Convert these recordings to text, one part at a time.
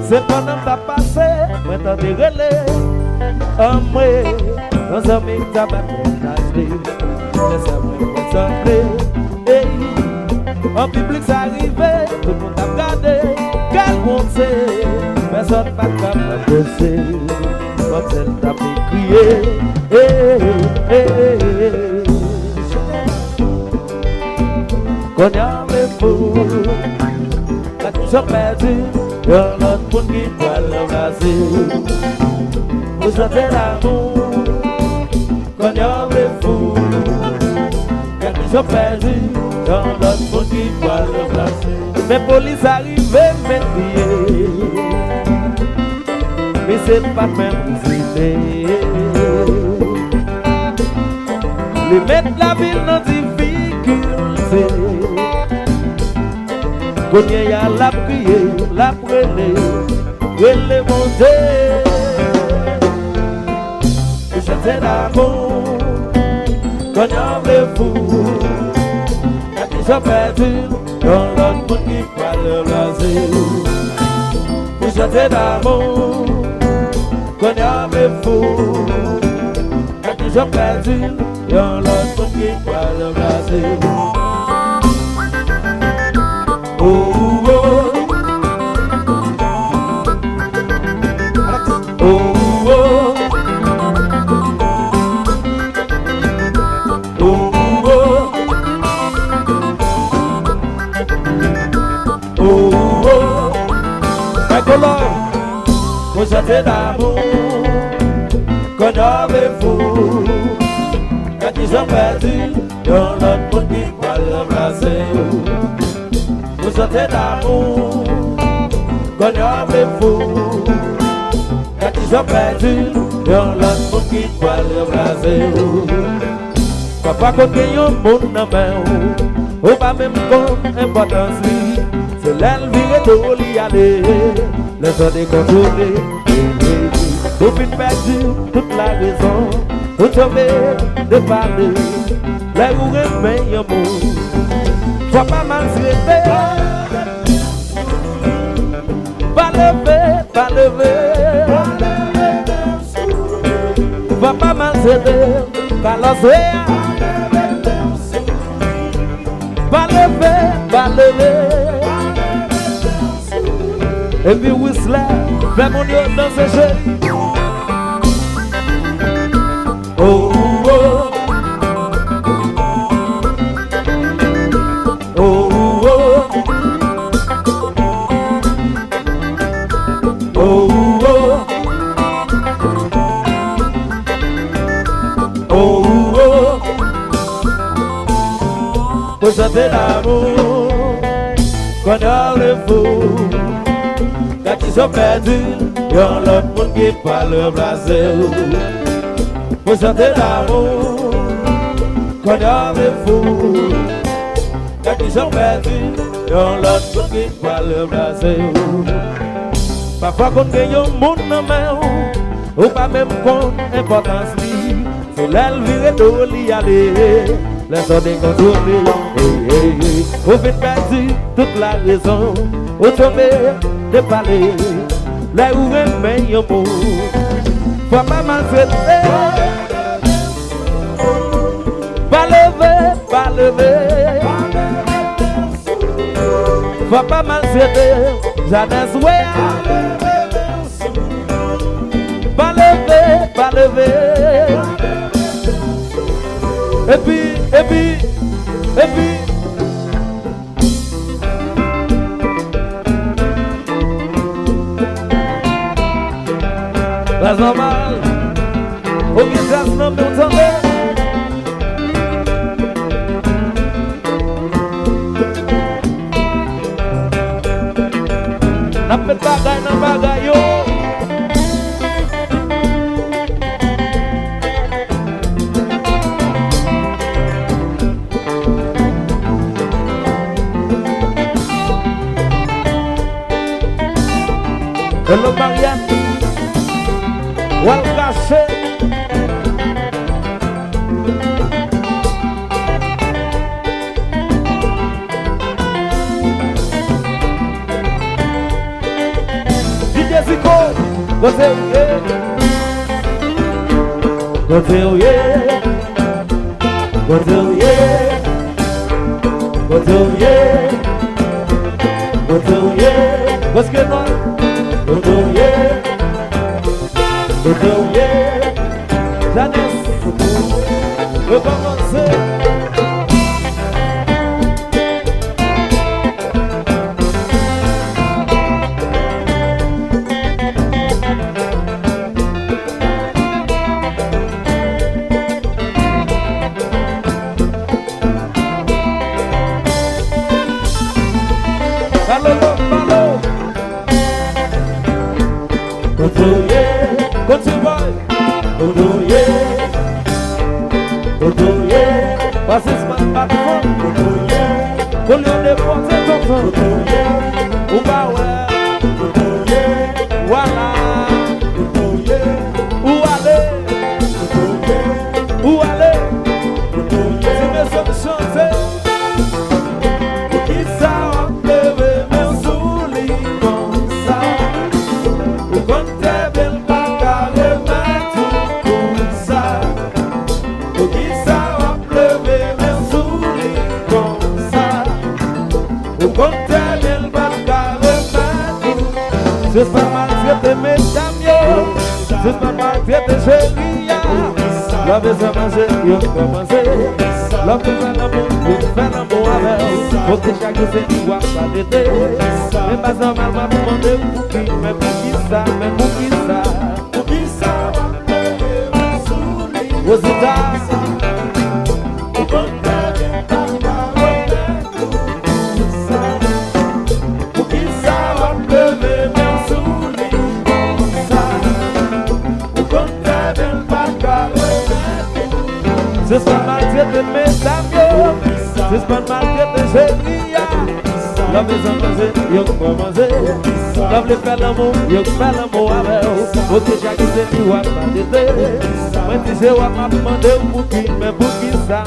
C'est pas dans ta passé, mais t'as dérélé. Amé, dans un mec t'as battu la clé. Laisse-moi concentrer. En public ça arrivait, tout le monde t'a regardé. Quel monde c'est, personne pas capable de passer. Comme celle t'a fait crier. Quand y'a les fous, la touche perdue. Y'a l'autre monde qui doit l'embrasser. Vous sentez l'amour quand y'a les fous. Y'a qui sont perdus. Y'a l'autre monde qui doit l'embrasser. Mais police arrive mes pieds. Mais c'est pas même idée. Les mettre la ville dans difficulté. Quand il y a la prière, la prière, elle est montée. Et chanter l'amour, quand il y a les fous, quand ils sont perdus, dans l'autre monde qui va le raser. Et chanter l'amour, quand il y a les fous, quand ils sont perdus, dans l'autre monde qui va le raser. Oh, oh, oh, oh, oh, oh, oh, Michael, vous chantez d'amour, quand on est fou, quand ils sont perdus, dans l'autre monde qui va l'embrasser. Vous sentez l'amour, quand y'a les fous, quand ils sont perdus, y'a l'autre monde qui doit l'embraser. Papa, quand y'a un monde dans la main, on va même compte l'importance, c'est l'elvire de l'y aller, laisse-toi décontrôler. Vous faites perdu toute la raison, vous tombez de parler, là où est meilleur monde. Faut pas mal traiter. Va lever, va lever. Faut pas mal traiter. Va lever. Va lever, va lever. Et puis whistler, fais mon Dieu dans ses jeux. Oh, oh. Vous sentez l'amour, quand y'a les fous, quand ils sont perdus, y'a l'autre monde qui va l'embrasser. Vous sentez l'amour, quand y'a les fous, quand ils sont perdus, y'a l'autre monde qui va l'embrasser. Parfois quand il y a un monde dans la main, ou pas même compte l'importance, c'est l'elvire de l'y aller. Laisse-toi décontrôler. Vous faites perdu toute la raison. Vous tombez de parler. Là où est meilleur mot. Faut pas mal traiter. Pas lever, pas lever. Faut pas mal traiter. Jamais souhait. Pas lever, pas lever. Et puis, c'est normal, au visage non mais on s'en va. N'a pas de bagaille, n'a pas de bagaille. Hello Marianne, Walcaché. DJ Zico, você what's going on? Janice, eu vou você. Vocês mandam olhando depois de o Baué, o Alá, o Ale, se me soube chanter, o que só teve meu sulinho com sal, o quanto é bem pra cada metro com sal, o que só teve meu sulinho com sal, o quanto é bem pra cada metro, seus farmácias te metam eu, seus farmácias te cheguia. Love is a magic, you come and say love is an amor, you fell a moabel. Você já que você igual a DD. Me mais não mal, mas me mandei pouquinho. Me conquistar, Conquistar, você tá o contrário, conquistar, beber meu sulinho. O contrário, seus farmácias de metamio, seus farmácias de geria. Love is a manger, eu vou fazer. Love pelo amor, eu pelo amor, Abel. Você já quiser me guardar de Deus. Mas se eu amar, mandei pouquinho, me buquizar.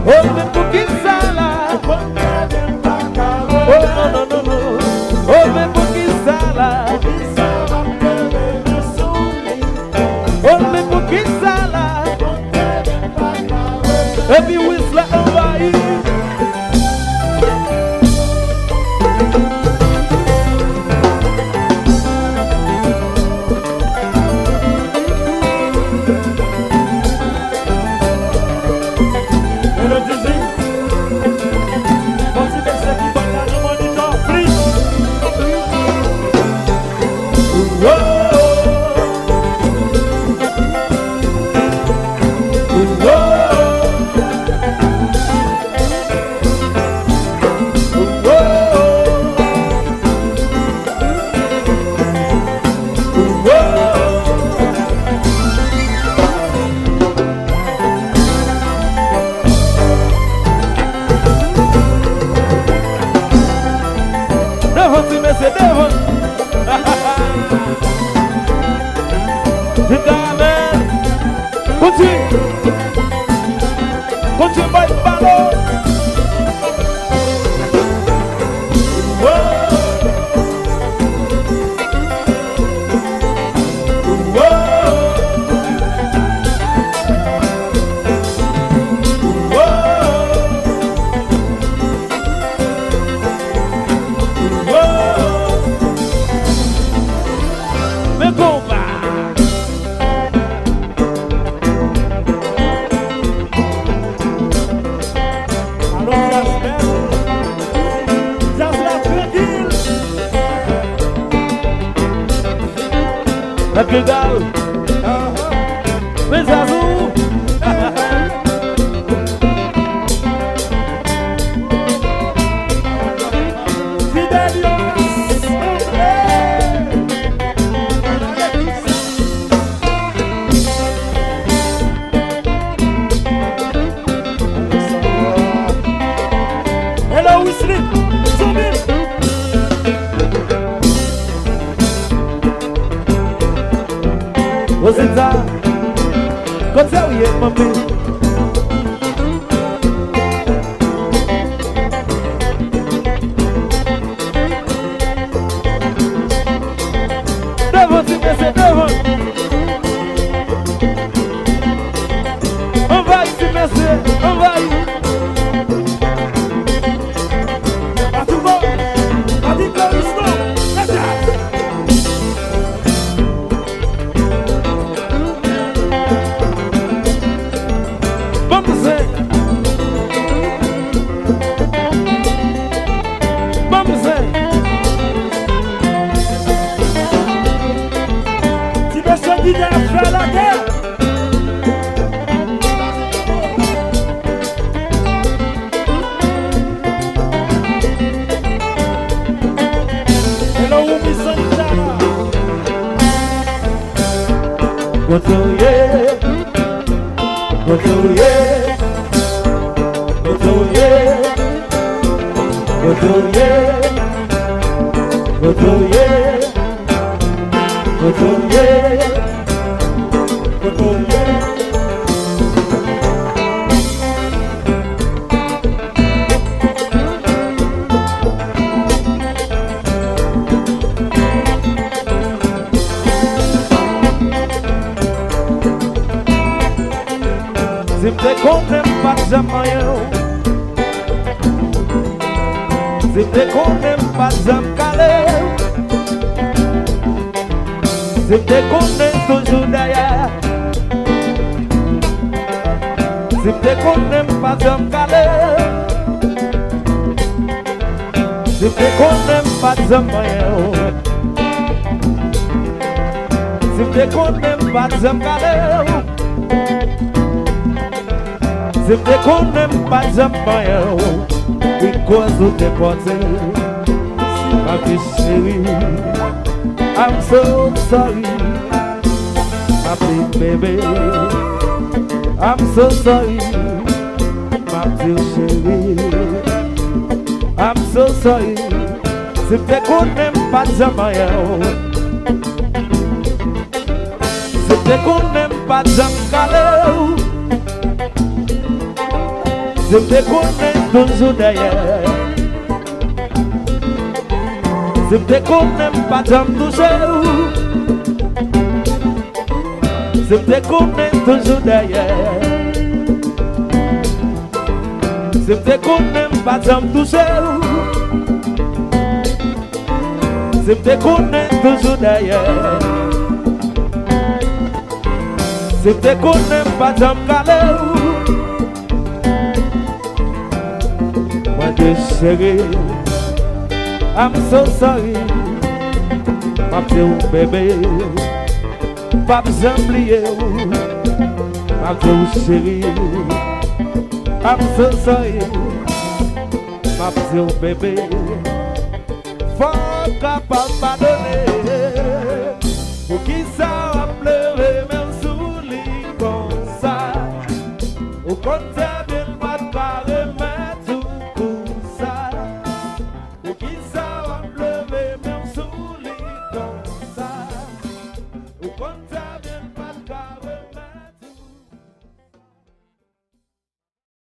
Oh, me buquizar lá. Oh, não. Oh, me buquizar lá. Every whistler over here. Continue by follow. Legal, Vez azul. Hello, Wesley. Quand ça y est, mamie. Devant, tu me sais devant. On va ici, monsieur, on va ici. À tout le monde, à dit que le stop, tu vas faire la guerre. Hello, Miss Santana. Go to yeah, go to yeah, go to yeah, go to yeah, go to yeah, go to yeah. Si te connais pas jamais, si te connais pas jamais, si te connais toujours derrière, si te connais pas jamais, si te connais pas jamais, si te connais pas jamais. Si te connais pas jamais, because of the bottle, my chérie, I'm so sorry, my big baby, I'm so sorry, my dear chérie, I'm so sorry. Si te connais pas jamais, si te connais pas jamais. Je te connais toujours derrière. Je te connais pas tant toucher. Je te connais toujours derrière. Je te connais pas tant toucher. Je te connais toujours derrière. Je te connais pas tant calé. Chérie, I'm so sorry, ma petite bébé, pas besoin d'oublier, ma petite chérie, I'm so sorry, ma petite bébé, faut capable pardonner, pour qui ça va pleurer même sous lit comme ça, au contraire de pas de parler.